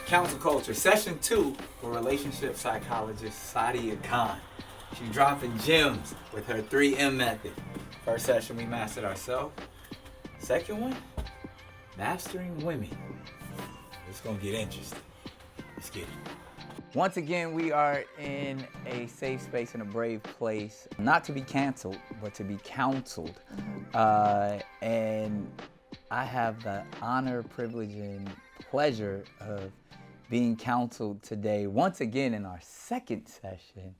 Counsel Culture, Session 2 with relationship psychologist Sadia Khan. She's dropping gems with her 3M method. First session, we mastered ourselves. Second one, mastering women. It's going to get interesting. Let's get it. Once again, we are in a safe space and a brave place, not to be canceled, but to be counseled. And I have the honor, privilege, and pleasure of being counseled today, once again in our second session,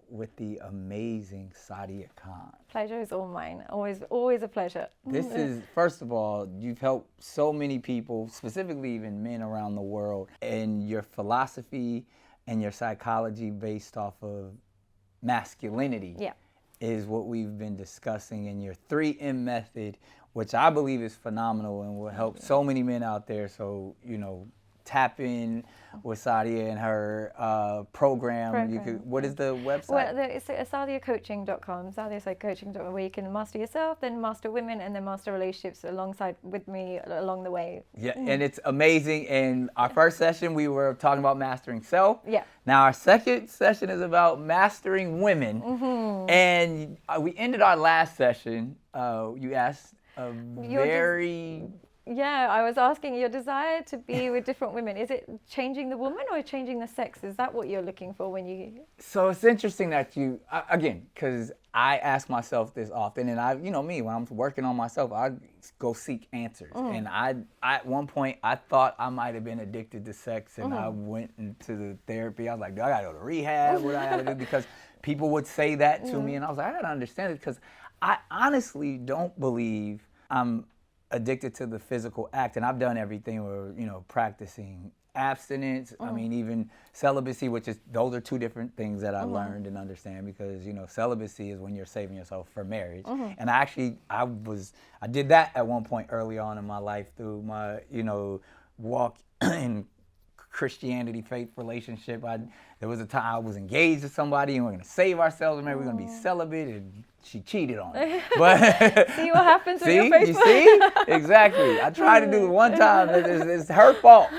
with the amazing Sadia Khan. Pleasure is all mine. Always a pleasure. This is, first of all, you've helped so many people, specifically even men around the world, and your philosophy and your psychology based off of masculinity is what we've been discussing in your 3M method, which I believe is phenomenal and will help so many men out there. So, tap in with Sadia and her program. You could, what is the website? Well, it's sadiacoaching.com, sadiacoaching.com, where you can master yourself, then master women, and then master relationships alongside with me along the way. Yeah, and it's amazing. And our first session, we were talking about mastering self. Yeah. Now our second session is about mastering women. Mm-hmm. And we ended our last session, you asked a very... Yeah, I was asking your desire to be with different women. Is it changing the woman or changing the sex? Is that what you're looking for when you... So it's interesting that you, again, because I ask myself this often, and I, me, when I'm working on myself, I go seek answers. And at one point, I thought I might have been addicted to sex, and I went into the therapy. I was like, do I got to go to rehab? What do I got to do? Because people would say that to me, and I was like, I got to understand it, because I honestly don't believe I'm addicted to the physical act, and I've done everything where, practicing abstinence, I mean, even celibacy, which is, those are two different things that I learned and understand, because, celibacy is when you're saving yourself for marriage. And I did that at one point early on in my life through my, walk in Christianity, faith relationship. There was a time I was engaged to somebody and we're going to save ourselves, and maybe we're going to be celibate, and she cheated on me. But see what happens when you're faithful? You see? Exactly. I tried to do it one time. It's her fault.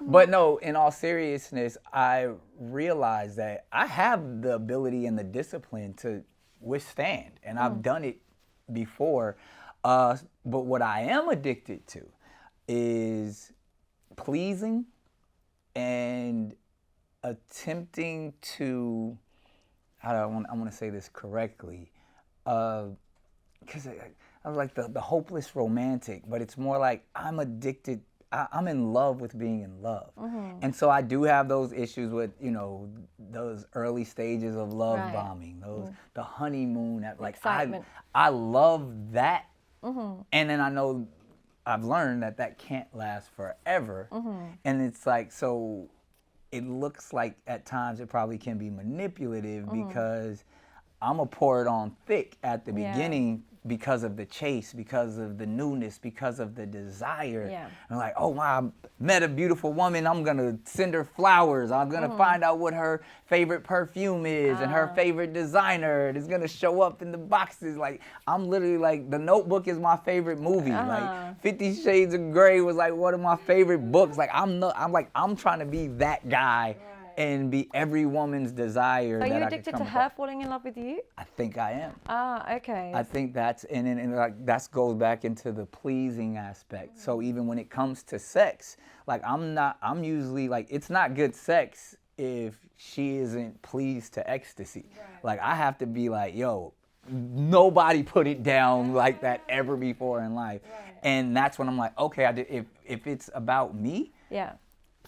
But no, in all seriousness, I realized that I have the ability and the discipline to withstand, and I've done it before. But what I am addicted to is pleasing and attempting to, I want to say this correctly, because I was like the hopeless romantic, but it's more like I'm addicted. I'm in love with being in love. And so I do have those issues with, those early stages of love bombing, the honeymoon, excitement. I love that. And then I know I've learned that can't last forever. And it's like, so it looks like at times it probably can be manipulative, because I'm going to pour it on thick at the beginning because of the chase, because of the newness, because of the desire. And like, oh wow, I met a beautiful woman, I'm going to send her flowers. I'm going to find out what her favorite perfume is and her favorite designer. It's going to show up in the boxes. Like, I'm literally like, The Notebook is my favorite movie. Like 50 Shades of Grey was like one of my favorite books. Like, I'm trying to be that guy. And be every woman's desire. Are you addicted to her falling in love with you? I think I am. Okay. I think that's, and like that goes back into the pleasing aspect. So even when it comes to sex, like I'm usually like, it's not good sex if she isn't pleased to ecstasy. Like I have to be like, yo, nobody put it down like that ever before in life. And that's when I'm like, okay, if it's about me,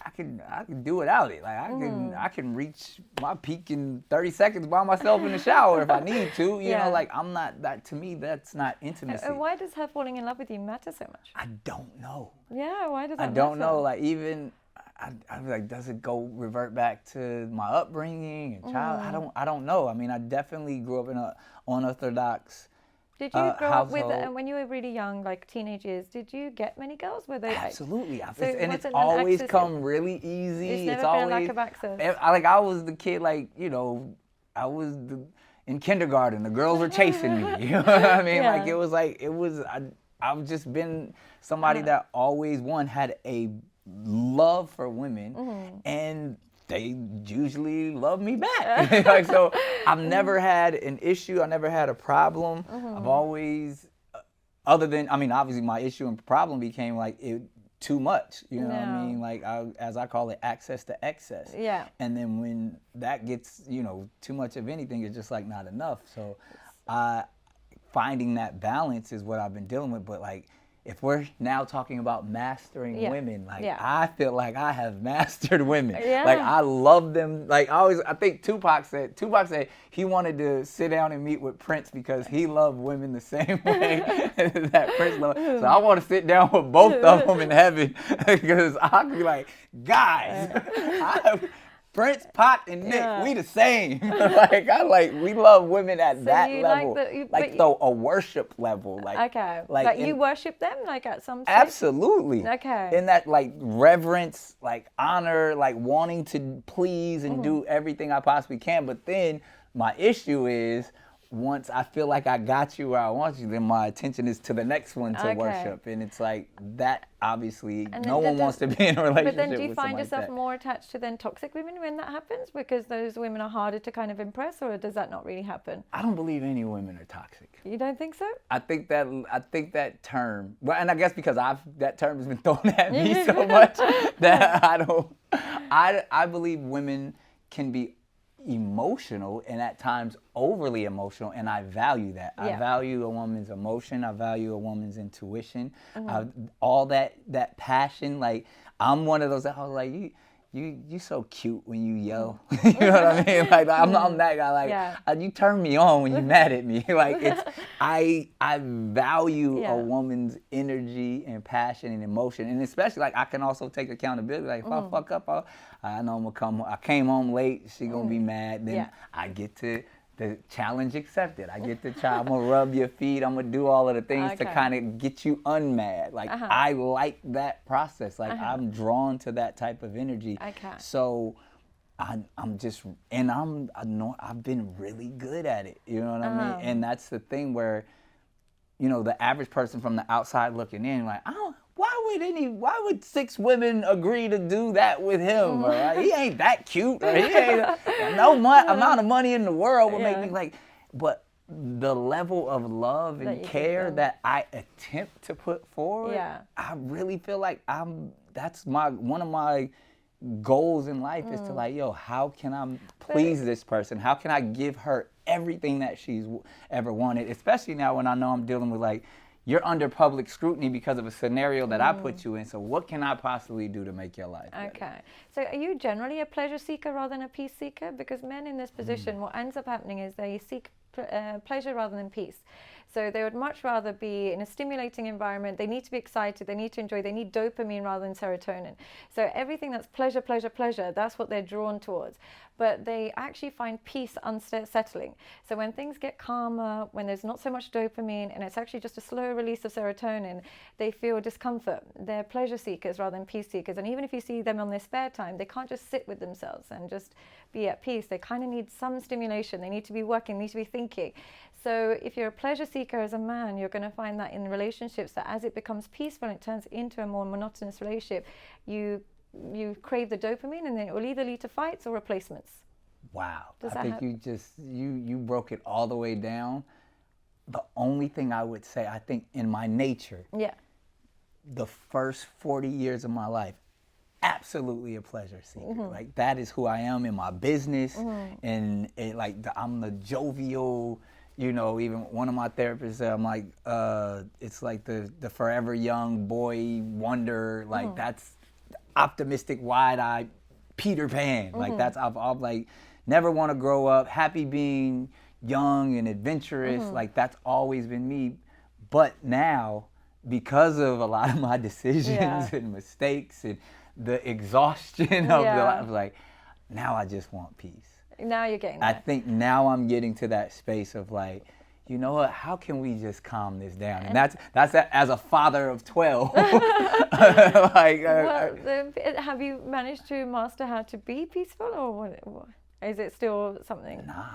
I can do without it. Like I can reach my peak in 30 seconds by myself in the shower if I need to. You know, like I'm not that. To me, that's not intimacy. Why does her falling in love with you matter so much? I don't know. Yeah, why does that matter? I don't know. Like even I'm like, does it go revert back to my upbringing and child? I don't know. I mean, I definitely grew up in a unorthodox. Did you grow up with, household. when you were really young, like teenage years, did you get many girls? Were they Absolutely. So and it's always come really easy. It's never been a lack of access. I was the kid, like, I was in kindergarten. The girls were chasing me. You know what I mean? Yeah. Like, I've just been somebody that always, had a love for women, and they usually love me back. Like, so I've never had an issue. I never had a problem. I've always, other than, I mean, obviously my issue and problem became like too much, you know what I mean? Like, as I call it, access to excess. Yeah. And then when that gets, too much of anything, it's just like not enough. So finding that balance is what I've been dealing with. But like, if we're now talking about mastering women, like I feel like I have mastered women. Yeah. Like, I love them. Like, I think Tupac said he wanted to sit down and meet with Prince because he loved women the same way that Prince loved. So I want to sit down with both of them in heaven because I'll be like, guys, Prince, Pac, and Nick, we the same. We love women at that level. A worship level. Like you worship them, like at some stage? Absolutely. Okay. In that like reverence, like honor, like wanting to please and do everything I possibly can. But then my issue is, once I feel like I got you where I want you, then my attention is to the next one to worship. And it's like that, obviously, no one wants to be in a relationship with. But then do you find like yourself that. more attached to then toxic women when that happens? Because those women are harder to kind of impress, or does that not really happen? I don't believe any women are toxic. You don't think so? I think that term, well, and I guess because that term has been thrown at me so much that I believe women can be emotional and at times overly emotional, and I value that. I value a woman's emotion. I value a woman's intuition. All that passion. Like, I'm one of those that I was like, you so cute when you yell. You know what I mean? Like, I'm that guy. Like, you turn me on when you're mad at me. Like, I value a woman's energy and passion and emotion, and especially like I can also take accountability. Like, if I fuck up, I know I'm gonna come. I came home late. She gonna be mad. Then I get to the challenge accepted. I get to try. I'm gonna rub your feet. I'm gonna do all of the things to kind of get you unmad. Like, I like that process. Like, I'm drawn to that type of energy. So I'm just, and I've been really good at it. You know what I mean? And that's the thing where, the average person from the outside looking in, like, why would 6 women agree to do that with him? Or, he ain't that cute. Or, he ain't amount of money in the world would make me like, but the level of love and care that I attempt to put forward, I really feel like that's one of my goals in life is to like, how can I please this person? How can I give her everything that she's ever wanted? Especially now when I know I'm dealing with like, you're under public scrutiny because of a scenario that I put you in. So what can I possibly do to make your life better? Okay. So are you generally a pleasure seeker rather than a peace seeker? Because men in this position, what ends up happening is they seek pleasure rather than peace. So they would much rather be in a stimulating environment. They need to be excited. They need to enjoy. They need dopamine rather than serotonin. So everything that's pleasure, pleasure, pleasure, that's what they're drawn towards. But they actually find peace unsettling. So when things get calmer, when there's not so much dopamine, and it's actually just a slow release of serotonin, they feel discomfort. They're pleasure seekers rather than peace seekers. And even if you see them on their spare time, they can't just sit with themselves and just be at peace. They kind of need some stimulation. They need to be working, they need to be thinking. So if you're a pleasure seeker as a man, you're going to find that in relationships, that as it becomes peaceful and it turns into a more monotonous relationship, you crave the dopamine, and then it will either lead to fights or replacements. Wow. I think you broke it all the way down. The only thing I would say, I think in my nature, the first 40 years of my life, absolutely a pleasure seeker. Like, that is who I am in my business, and I'm the jovial, even one of my therapists said, I'm like, it's like the forever young boy wonder, like that's optimistic, wide-eyed Peter Pan. Like, that's, I've like never want to grow up, happy being young and adventurous. Like, that's always been me. But now, because of a lot of my decisions and mistakes and the exhaustion of the life, like, now I just want peace. Now you're getting there. I think now I'm getting to that space of like, you know what, how can we just calm this down? And that's as a father of 12. Have you managed to master how to be peaceful, or what? Is it still something? Nah.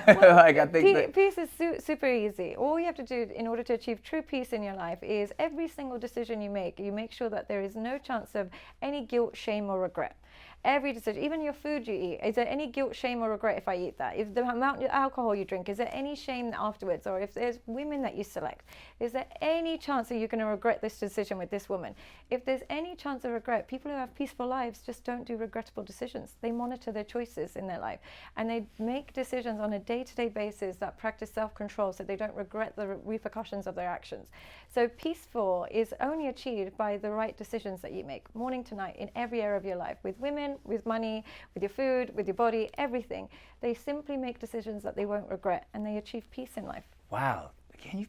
Like I think that Peace is super easy. All you have to do in order to achieve true peace in your life is every single decision you make sure that there is no chance of any guilt, shame, or regret. Every decision, even your food you eat, is there any guilt, shame, or regret if I eat that? If the amount of alcohol you drink, is there any shame afterwards? Or if there's women that you select, is there any chance that you're going to regret this decision with this woman? If there's any chance of regret, people who have peaceful lives just don't do regrettable decisions. They monitor their choices in their life, and they make decisions on a day-to-day basis that practice self-control so they don't regret the repercussions of their actions. So peaceful is only achieved by the right decisions that you make, morning to night, in every area of your life, with women, with money, with your food, with your body, everything. They simply make decisions that they won't regret, and they achieve peace in life. wow. Can you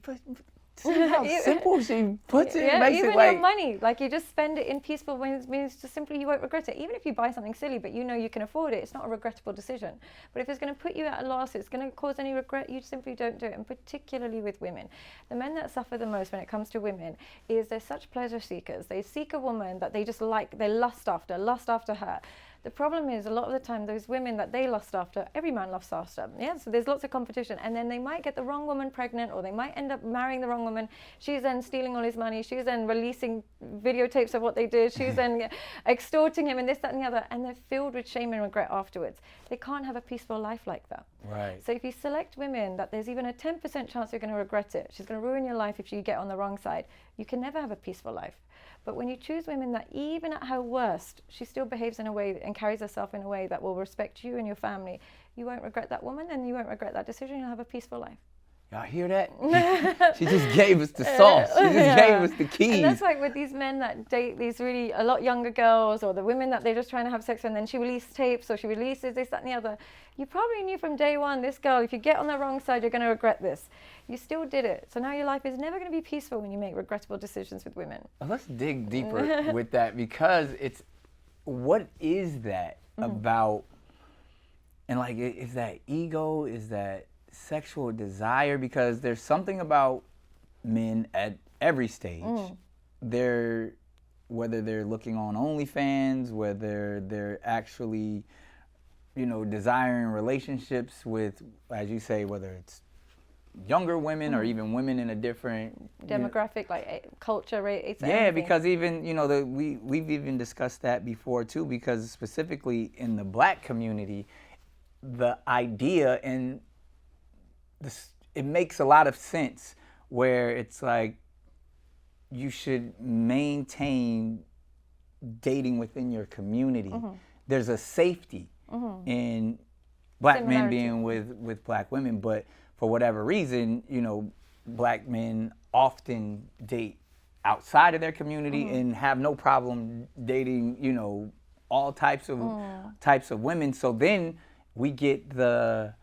see how simple she puts it? Yeah, Makes even it like your money, like you just spend it in peaceful ways, means just simply you won't regret it. Even if you buy something silly, but you know you can afford it, it's not a regrettable decision. But if it's going to put you at a loss, it's going to cause any regret, you simply don't do it. And particularly with women, the men that suffer the most when it comes to women is they're such pleasure seekers. They seek a woman that they just like, they lust after her. The problem is a lot of the time those women that they lust after, every man lusts after. Yeah, so there's lots of competition, and then they might get the wrong woman pregnant, or they might end up marrying the wrong woman. She's then stealing all his money. She's then releasing videotapes of what they did. She's then extorting him and this, that, and the other, and they're filled with shame and regret afterwards. They can't have a peaceful life like that. right. So if you select women that there's even a 10% chance you're going to regret it, she's going to ruin your life if you get on the wrong side, you can never have a peaceful life. But when you choose women that even at her worst, she still behaves in a way and carries herself in a way that will respect you and your family, you won't regret that woman, and you won't regret that decision. You'll have a peaceful life. Y'all hear that? She just gave us the sauce. She just gave us the keys. And that's like with these men that date these really a lot younger girls, or the women that they're just trying to have sex with, and then she releases tapes, or she releases this, that, and the other. You probably knew from day one, this girl, if you get on the wrong side, you're going to regret this. You still did it. So now your life is never going to be peaceful when you make regrettable decisions with women. Well, let's dig deeper with that, because it's, what is that about? And like, is that ego? Is that sexual desire? Because there's something about men at every stage. Whether they're looking on OnlyFans, whether they're actually, desiring relationships with, as you say, whether it's younger women or even women in a different demographic, like culture, rate. Yeah, anything. Because even we've even discussed that before too. Because specifically in the Black community, the idea and it makes a lot of sense where it's like you should maintain dating within your community. There's a safety in Black men being with Black women, but for whatever reason, Black men often date outside of their community and have no problem dating, all types of women. So then we get the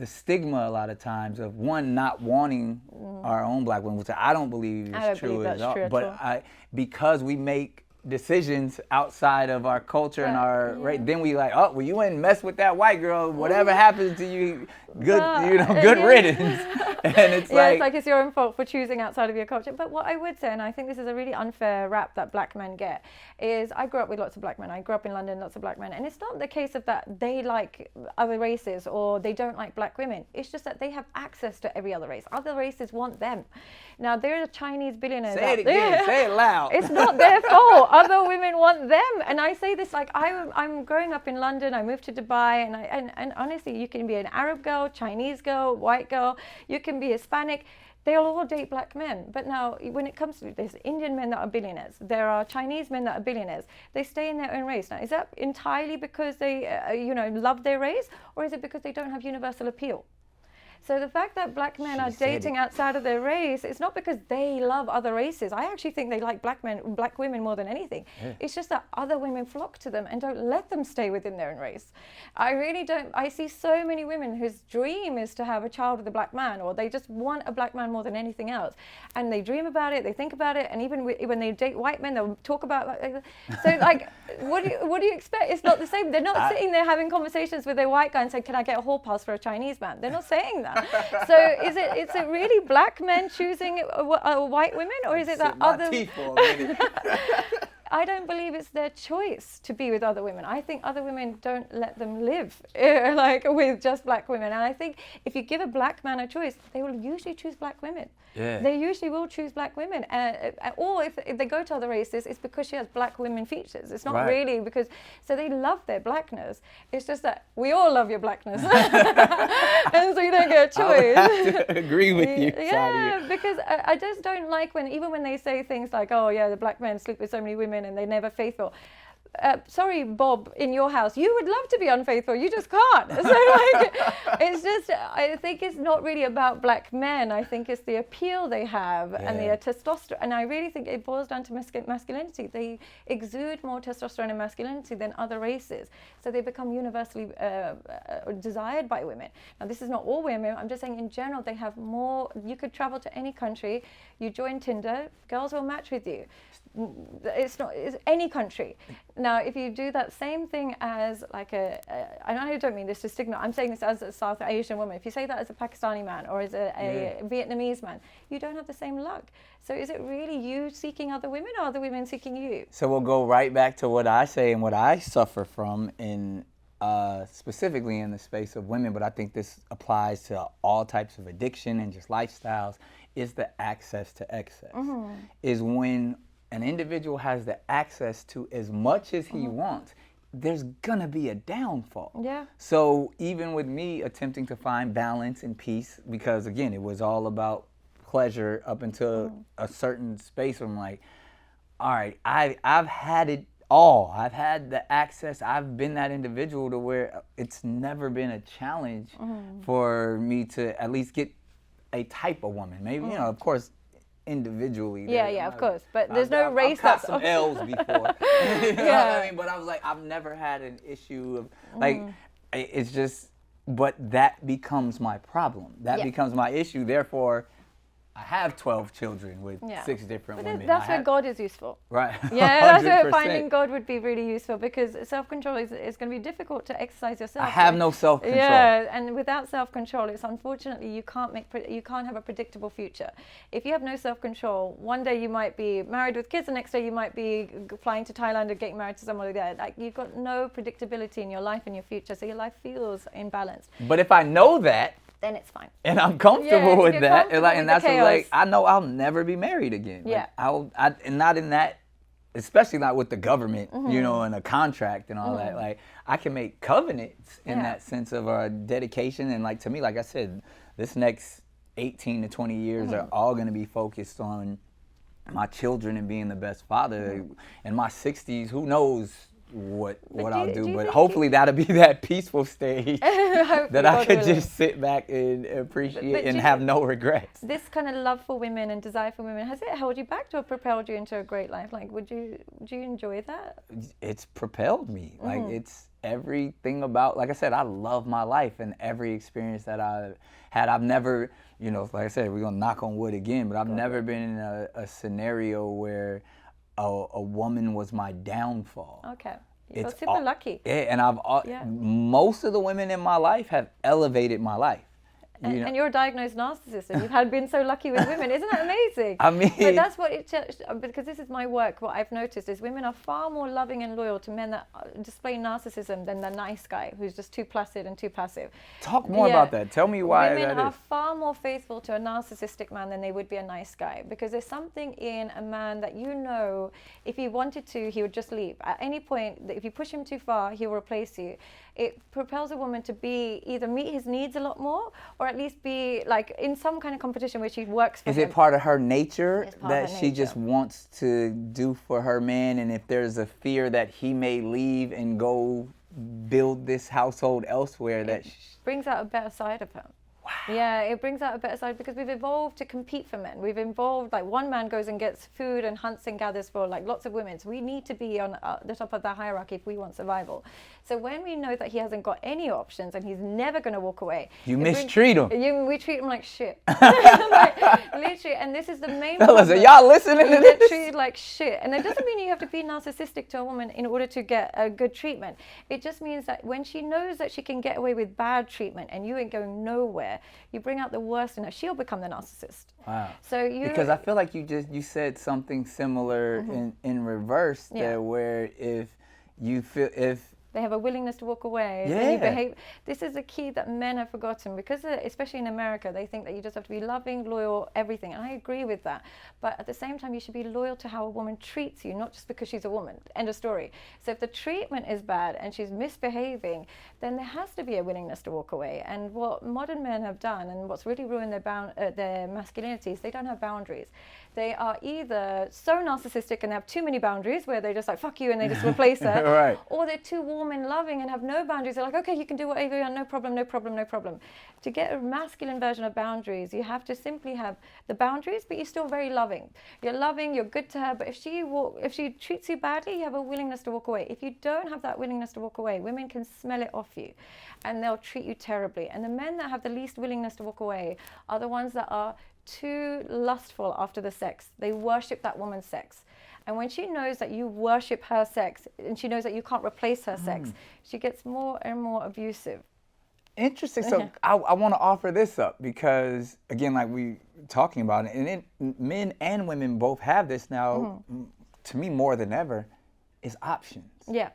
stigma a lot of times of one not wanting our own Black women, which I don't believe is true at all. But because we make decisions outside of our culture and our then we like, oh, well, you wouldn't mess with that white girl. Whatever happens to you, good riddance. And it's it's your own fault for choosing outside of your culture. But what I would say, and I think this is a really unfair rap that Black men get, is I grew up with lots of Black men. I grew up in London, lots of Black men, and it's not the case of that they like other races or they don't like Black women. It's just that they have access to every other race. Other races want them. Now there are Chinese billionaires. Say it again. Say it loud. It's not their fault. Other women want them, and I say this like I'm growing up in London. I moved to Dubai, and honestly, you can be an Arab girl, Chinese girl, white girl. You can be Hispanic. They'll all date Black men. But now, when it comes to there's Indian men that are billionaires. There are Chinese men that are billionaires. They stay in their own race. Now, is that entirely because they, love their race, or is it because they don't have universal appeal? So the fact that Black men are dating outside of their race, it's not because they love other races. I actually think they like Black women more than anything. Yeah. It's just that other women flock to them and don't let them stay within their own race. I really don't. I see so many women whose dream is to have a child with a Black man, or they just want a Black man more than anything else. And they dream about it, they think about it, and even when they date white men, they'll talk about it. So like, what do you expect? It's not the same. They're not sitting there having conversations with their white guy and saying, can I get a hall pass for a Chinese man? They're not saying that. So is it really Black men choosing white women, or is it that other? I don't believe it's their choice to be with other women. I think other women don't let them live like with just black women. And I think if you give a black man a choice, they will usually choose black women. Yeah. They usually will choose black women. Or if they go to other races, it's because she has black women features. It's not really because, so they love their blackness. It's just that we all love your blackness. And so you don't get a choice. I have to agree with you, Yeah, Sadia. because I just don't like even when they say things like, oh yeah, the black men sleep with so many women and they're never faithful. Sorry, Bob, in your house, you would love to be unfaithful, you just can't. So like, it's just, I think it's not really about black men. I think it's the appeal they have and the testosterone. And I really think it boils down to masculinity. They exude more testosterone and masculinity than other races. So they become universally desired by women. Now, this is not all women. I'm just saying in general, they have more. You could travel to any country, you join Tinder, girls will match with you. It's any country. Now, if you do that same thing as like I don't mean this to stigma, I'm saying this as a South Asian woman. If you say that as a Pakistani man or as a Vietnamese man, you don't have the same luck. So is it really you seeking other women or other women seeking you? So we'll go right back to what I say and what I suffer from specifically in the space of women, but I think this applies to all types of addiction and just lifestyles, is the access to excess. Is when an individual has the access to as much as he wants, there's gonna be a downfall. Yeah. So even with me attempting to find balance and peace, because again, it was all about pleasure up until a certain space where I'm like, all right, I've had it all. I've had the access. I've been that individual to where it's never been a challenge for me to at least get a type of woman. Maybe, you know, of course, individually. Yeah, of course. But there's no race I've that's got some L's before. You know what I mean? But I was like, I've never had an issue of like, it's just, but that becomes my problem. That becomes my issue. Therefore, I have 12 children with 6 different women. That's where God is useful. Right. Yeah, that's where 100%. finding God would be really useful, because self-control is going to be difficult to exercise yourself. I have no self-control. Yeah, and without self-control, it's unfortunately you can't have a predictable future. If you have no self-control, one day you might be married with kids, the next day you might be flying to Thailand and getting married to somebody there. Like, you've got no predictability in your life and your future, so your life feels imbalanced. But if I know that, then it's fine. and I'm comfortable with that, and that's chaos. like, I know I'll never be married again. Yeah. Like, and not in that, especially not with the government, you know, and a contract and all that. Like, I can make covenants in that sense of dedication, and like, to me, like I said, this next 18 to 20 years are all going to be focused on my children and being the best father. In my 60s, who knows what I'll do, but hopefully that'll be that peaceful stage that I could just sit back and appreciate and have no regrets. This kind of love for women and desire for women, has it held you back or propelled you into a great life? Like, do you enjoy that? It's propelled me. Like, it's everything about, like I said, I love my life and every experience that I've had. I've never, you know, like I said, we're gonna knock on wood again, but I've never been in a scenario where a woman was my downfall. Okay. You're super lucky. Yeah, and most of the women in my life have elevated my life. And you're a diagnosed narcissist, and you've been so lucky with women. Isn't that amazing? I mean, but that's what because this is my work. What I've noticed is women are far more loving and loyal to men that display narcissism than the nice guy who's just too placid and too passive. Talk more about that. Tell me why that is. Women are far more faithful to a narcissistic man than they would be a nice guy, because there's something in a man that, you know, if he wanted to, he would just leave. At any point, if you push him too far, he'll replace you. It propels a woman to either meet his needs a lot more, or at least be like in some kind of competition where she works for him. Is it part of her nature that she just wants to do for her man, and if there's a fear that he may leave and go build this household elsewhere, that brings out a better side of him? Wow. Yeah, it brings out a better side, because we've evolved to compete for men. We've evolved, like, one man goes and gets food and hunts and gathers for like lots of women. So we need to be on the top of the hierarchy if we want survival. So when we know that he hasn't got any options and he's never going to walk away, you mistreat him. We treat him like shit. Like, literally, and this is the main Fellas, are y'all listening to this? They're treated like shit. And it doesn't mean you have to be narcissistic to a woman in order to get a good treatment. It just means that when she knows that she can get away with bad treatment and you ain't going nowhere, there, you bring out the worst in her. She'll become the narcissist. Wow. So because I feel like you said something similar in reverse there, where if they have a willingness to walk away. Yeah. Then you behave. This is a key that men have forgotten because, especially in America, they think that you just have to be loving, loyal, everything. And I agree with that. But at the same time, you should be loyal to how a woman treats you, not just because she's a woman. End of story. So if the treatment is bad and she's misbehaving, then there has to be a willingness to walk away. And what modern men have done, and what's really ruined their masculinity, is they don't have boundaries. They are either so narcissistic and have too many boundaries, where they're just like, fuck you, and they just replace her. Right. Or they're too warm and loving and have no boundaries. They're like, okay, you can do whatever you want, no problem, no problem, no problem. To get a masculine version of boundaries, you have to simply have the boundaries, but you're still very loving. You're loving, you're good to her, but if she treats you badly, you have a willingness to walk away. If you don't have that willingness to walk away, women can smell it off you, and they'll treat you terribly. And the men that have the least willingness to walk away are the ones that are too lustful after the sex. They worship that woman's sex. And when she knows that you worship her sex, and she knows that you can't replace her sex, she gets more and more abusive. Interesting. So I want to offer this up because, again, like we talking about it, and men and women both have this now, to me more than ever, is options. Yeah.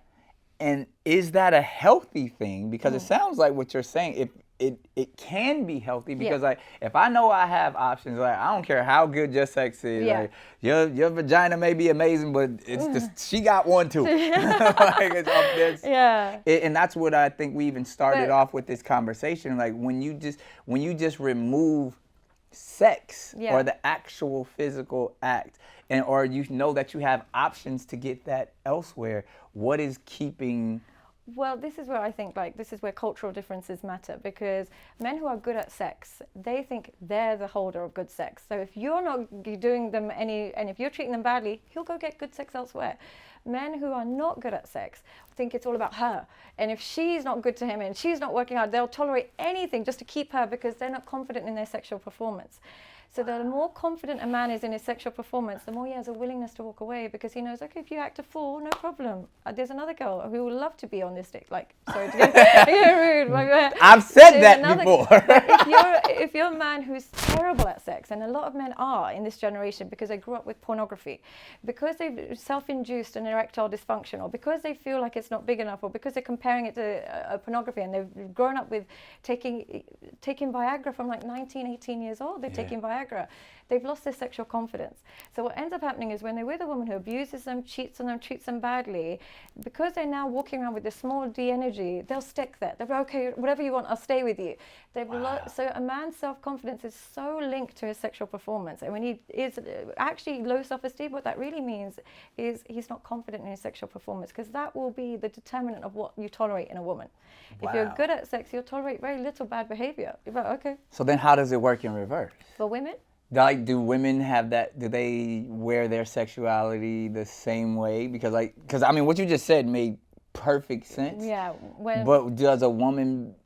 And is that a healthy thing? Because it sounds like what you're saying, it can be healthy because like if I know I have options, like I don't care how good your sex is, like your vagina may be amazing, but it's just she got one too. Like it's up there. And that's what I think we even started off with this conversation. Like when you just remove sex or the actual physical act, and or you know that you have options to get that elsewhere, what is keeping? Well, this is where I think this is where cultural differences matter, because men who are good at sex, they think they're the holder of good sex. So if you're not doing them and if you're treating them badly, he'll go get good sex elsewhere. Men who are not good at sex think it's all about her. And if she's not good to him and she's not working hard, they'll tolerate anything just to keep her because they're not confident in their sexual performance. So the more confident a man is in his sexual performance, the more he has a willingness to walk away, because he knows, okay, if you act a fool, no problem. There's another girl who would love to be on this stick. Like, sorry to get rude. I've said that before. If you're a man who's terrible at sex, and a lot of men are in this generation because they grew up with pornography, because they've self-induced an erectile dysfunction, or because they feel like it's not big enough, or because they're comparing it to pornography, and they've grown up with taking Viagra from like 19, 18 years old. They're taking Viagra. They've lost their sexual confidence. So what ends up happening is when they're with a woman who abuses them, cheats on them, treats them badly, because they're now walking around with this small D energy, they'll stick there. They'll be, okay, whatever you want, I'll stay with you. So a man's self-confidence is so linked to his sexual performance. And when he is actually low self-esteem, what that really means is he's not confident in his sexual performance, because that will be the determinant of what you tolerate in a woman. If you're good at sex, you'll tolerate very little bad behavior. You're like, okay. So then how does it work in reverse? For women? Like, do women have that? Do they wear their sexuality the same way? Because I mean, what you just said made perfect sense. Yeah. But does a woman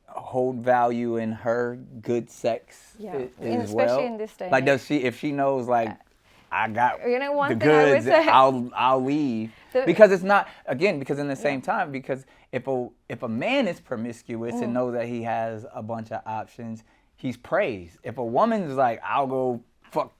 hold value in her good sex as well? Especially in this day. Like, does she, if she knows, like, I got one the thing I would goods, say, I'll leave. Because it's not, again, because in the same time, because if a man is promiscuous and knows that he has a bunch of options, he's praised. If a woman's like, I'll go fuck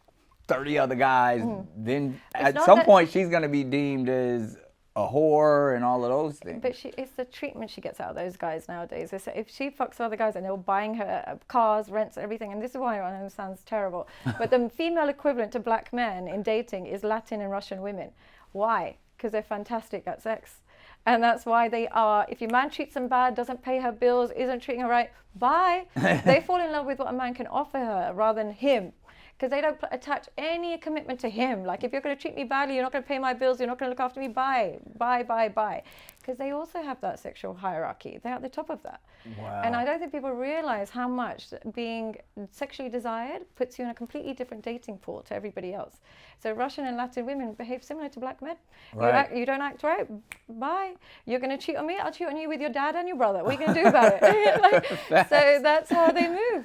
30 other guys, then at some point she's going to be deemed as a whore and all of those things. But it's the treatment she gets out of those guys nowadays. If she fucks other guys and they're buying her cars, rents, everything, and this is why I know it sounds terrible, but the female equivalent to black men in dating is Latin and Russian women. Why? Because they're fantastic at sex. And that's why they are, if your man treats them bad, doesn't pay her bills, isn't treating her right, bye. They fall in love with what a man can offer her rather than him. Because they don't attach any commitment to him. Like, if you're going to treat me badly, you're not going to pay my bills, you're not going to look after me, bye, bye, bye, bye. Because they also have that sexual hierarchy. They're at the top of that. Wow. And I don't think people realize how much being sexually desired puts you in a completely different dating pool to everybody else. So Russian and Latin women behave similar to black men. Right. You don't act right, bye. You're going to cheat on me, I'll cheat on you with your dad and your brother. What are you going to do about it? So that's how they move.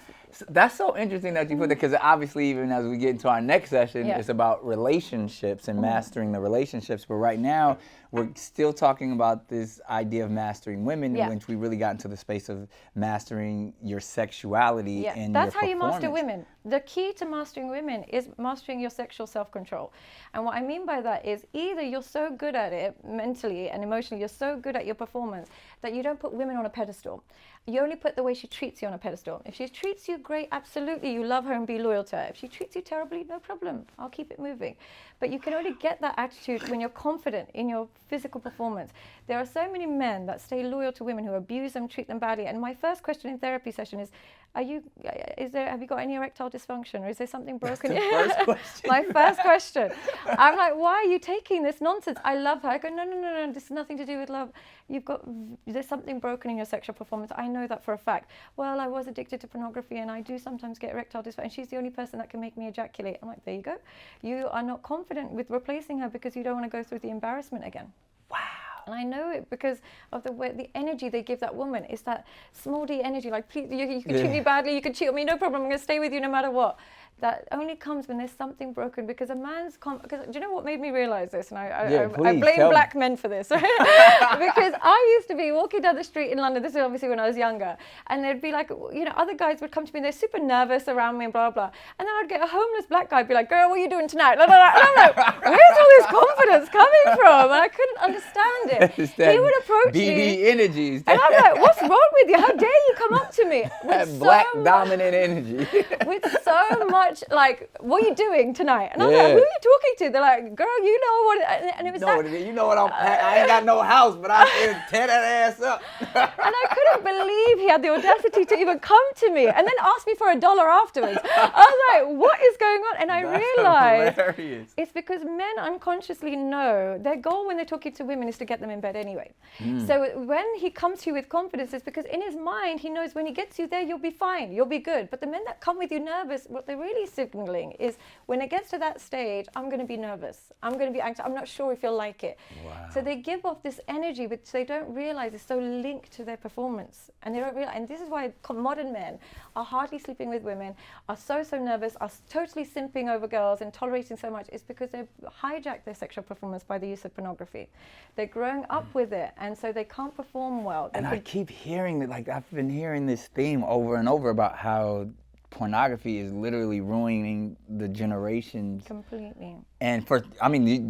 That's so interesting that you put that, because obviously even as we get into our next session, it's about relationships and mastering the relationships. But right now, we're still talking about about this idea of mastering women, Yeah. in which we really got into the space of mastering your sexuality Yeah, and that's your how you master performance. women. The key to mastering women is mastering your sexual self-control. And what I mean by that is either you're so good at it mentally and emotionally, you're so good at your performance that you don't put women on a pedestal. You only put the way she treats you on a pedestal. If she treats you great, absolutely, you love her and be loyal to her. If she treats you terribly, no problem, I'll keep it moving. But you can only get that attitude when you're confident in your physical performance. There are so many men that stay loyal to women who abuse them, treat them badly. And my first question in therapy session is, have you got any erectile dysfunction, or is there something broken? That's the first question. My first question. I'm like, why are you taking this nonsense? I love her. I go, no, this has nothing to do with love. There's something broken in your sexual performance. I know that for a fact. Well, I was addicted to pornography and I do sometimes get erectile dysfunction, and she's the only person that can make me ejaculate. I'm like, there you go. You are not confident with replacing her because you don't want to go through the embarrassment again. Wow. And I know it because of the energy they give that woman. It's that small d energy, like, please, you can treat me badly, you can cheat on me, no problem, I'm going to stay with you no matter what. That only comes when there's something broken, because a man's because do you know what made me realize this? And I blame black men for this. Because I used to be walking down the street in London, this is obviously when I was younger, and there'd be like, other guys would come to me and they're super nervous around me and blah, blah. And then I'd get a homeless black guy be like, girl, what are you doing tonight? Blah, blah, blah. And I'm like, where's all this confidence coming from? And I couldn't understand it. He would approach me. BB energies. And I'm like, what's wrong with you? How dare you come up to me? That black dominant energy. With so much, like, what are you doing tonight? And I was like, who are you talking to? They're like, girl, you know what and it was you know what I ain't got no house, but I can tear that ass up. And I couldn't believe he had the audacity to even come to me and then ask me for $1 afterwards. I was like, what is going on? And I realized hilarious. it's because men unconsciously know their goal when they're talking to women is to get them in bed anyway. So when he comes to you with confidence, it's because in his mind he knows when he gets you there, you'll be fine, you'll be good. But the men that come with you nervous, what they're really signaling is, when it gets to that stage, I'm going to be nervous, I'm going to be anxious, I'm not sure if you'll like it. Wow. So they give off this energy which they don't realize is so linked to their performance, and they don't realize. And this is why modern men are hardly sleeping with women, are so nervous, are totally simping over girls and tolerating so much. It's because they've hijacked their sexual performance by the use of pornography. They're growing up with it, and so they can't perform well. I keep hearing that, like, I've been hearing this theme over and over about how pornography is literally ruining the generations completely. And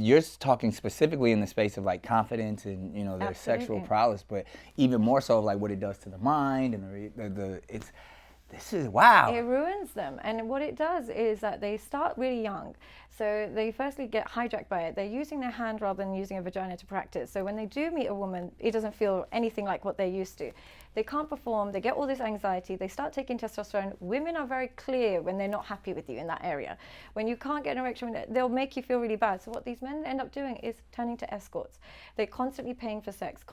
you're talking specifically in the space of like confidence and their sexual prowess, but even more so of like what it does to the mind and this is wow. It ruins them, and what it does is that they start really young. So they firstly get hijacked by it. They're using their hand rather than using a vagina to practice. So when they do meet a woman, it doesn't feel anything like what they're used to. They can't perform, they get all this anxiety, they start taking testosterone. Women are very clear when they're not happy with you in that area. When you can't get an erection, they'll make you feel really bad. So what these men end up doing is turning to escorts. They're constantly paying for sex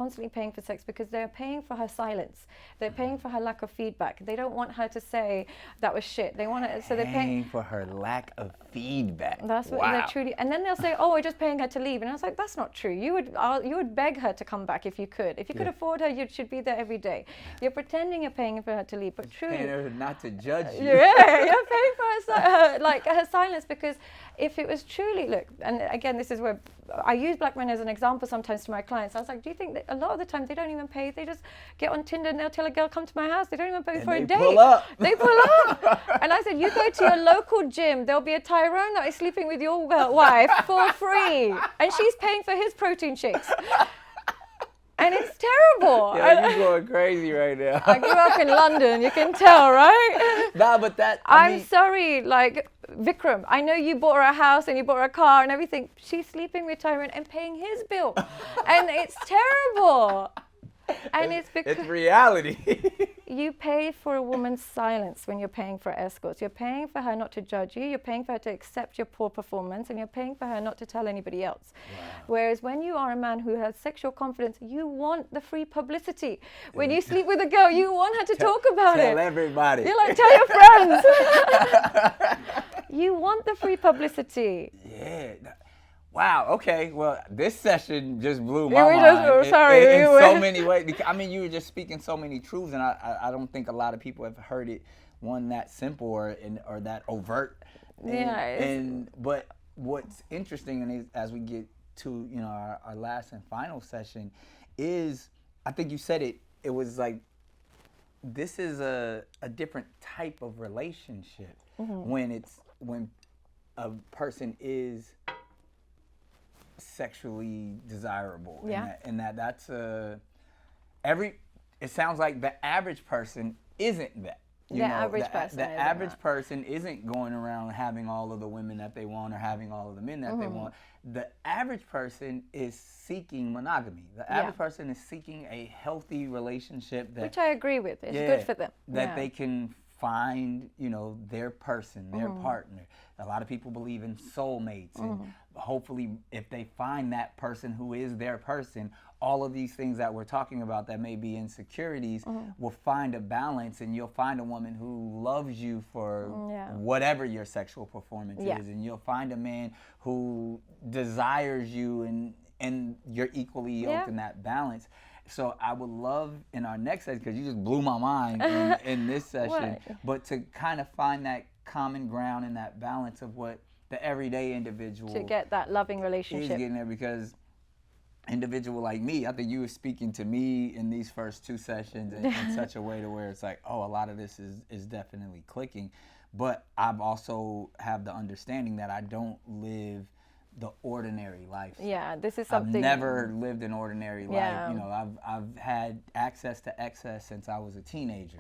because they're paying for her silence. They're paying for her lack of feedback. They don't want her to say that was shit. They want it, so they're paying for her lack of feedback. That's what they're truly. And then they'll say, "Oh, we're just paying her to leave." And I was like, "That's not true. You would beg her to come back if you could. If you could afford her, you should be there every day. You're pretending you're paying for her to leave, but truly, paying her not to judge you. Yeah, you're paying for her silence, because if it was truly, look, and again, this is where I use black men as an example sometimes to my clients. I was like, do you think that a lot of the time they don't even pay? They just get on Tinder and they'll tell a girl, come to my house. They don't even pay for a date. They pull up. And I said, you go to your local gym, there'll be a Tyrone that is sleeping with your wife for free, and she's paying for his protein shakes. And it's terrible. Yeah, you're going crazy right now. I grew up in London, you can tell, right? Nah, but that... I'm sorry, like, Vikram, I know you bought her a house and you bought her a car and everything. She's sleeping with Tyrone and paying his bill. And it's terrible. And it's because... It's reality. You pay for a woman's silence when you're paying for escorts. You're paying for her not to judge you. You're paying for her to accept your poor performance, and you're paying for her not to tell anybody else. Wow. Whereas when you are a man who has sexual confidence, you want the free publicity. When you sleep with a girl, you want her to talk about it. Tell everybody. You're like, tell your friends. You want the free publicity. Yeah. Wow. Okay. Well, this session just blew my mind. In so many ways. I mean, you were just speaking so many truths, and I don't think a lot of people have heard it that simple or that overt. But what's interesting, and as we get to, you know, our last and final session is, I think you said it was like, this is a different type of relationship when a person is sexually desirable. Yeah. And that's it sounds like the average person isn't that. The average person The isn't average that. person isn't going around having all of the women that they want or having all of the men that they want. The average person is seeking monogamy. The average person is seeking a healthy relationship that, which I agree with. It's good for them. that they can find, you know, their person, their partner. A lot of people believe in soulmates, and hopefully if they find that person who is their person, all of these things that we're talking about that may be insecurities will find a balance, and you'll find a woman who loves you for whatever your sexual performance is, and you'll find a man who desires you, and you're equally yoked in that balance. So I would love in our next session, because you just blew my mind in this session, but to kind of find that common ground and that balance of what the everyday individual to get that loving is relationship. getting there. Because individual like me, I think you were speaking to me in these first two sessions in such a way to where it's like, oh, a lot of this is definitely clicking. But I've also have the understanding that I don't live the ordinary life. Yeah, this is something. I've never lived an ordinary Yeah. life. You know, I've had access to excess since I was a teenager,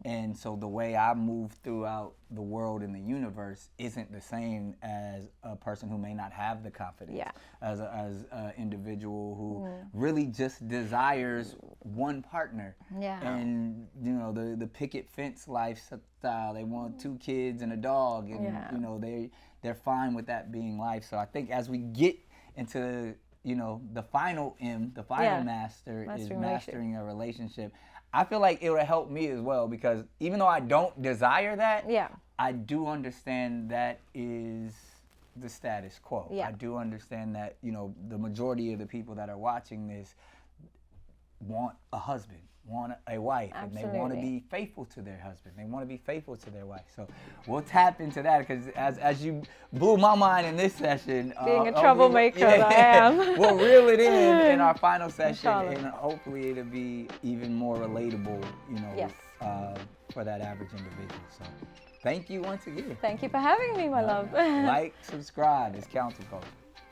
and so the way I move throughout the world and the universe isn't the same as a person who may not have the confidence. As an individual who really just desires one partner. And you know, the picket fence lifestyle. They want 2 kids and a dog, and you know, they're fine with that being life. So I think as we get into, you know, the final master is mastering a relationship. I feel like it would help me as well, because even though I don't desire that, I do understand that is the status quo. I do understand that, you know, the majority of the people that are watching this want a husband, want a wife, and they want to be faithful to their husband. They want to be faithful to their wife. So we'll tap into that, because as you blew my mind in this session, being a troublemaker, I am. We'll reel it in our final session, and hopefully it'll be even more relatable, you know, for that average individual. So thank you once again. Thank you for having me, my love. Like, subscribe. It's Counsel Culture.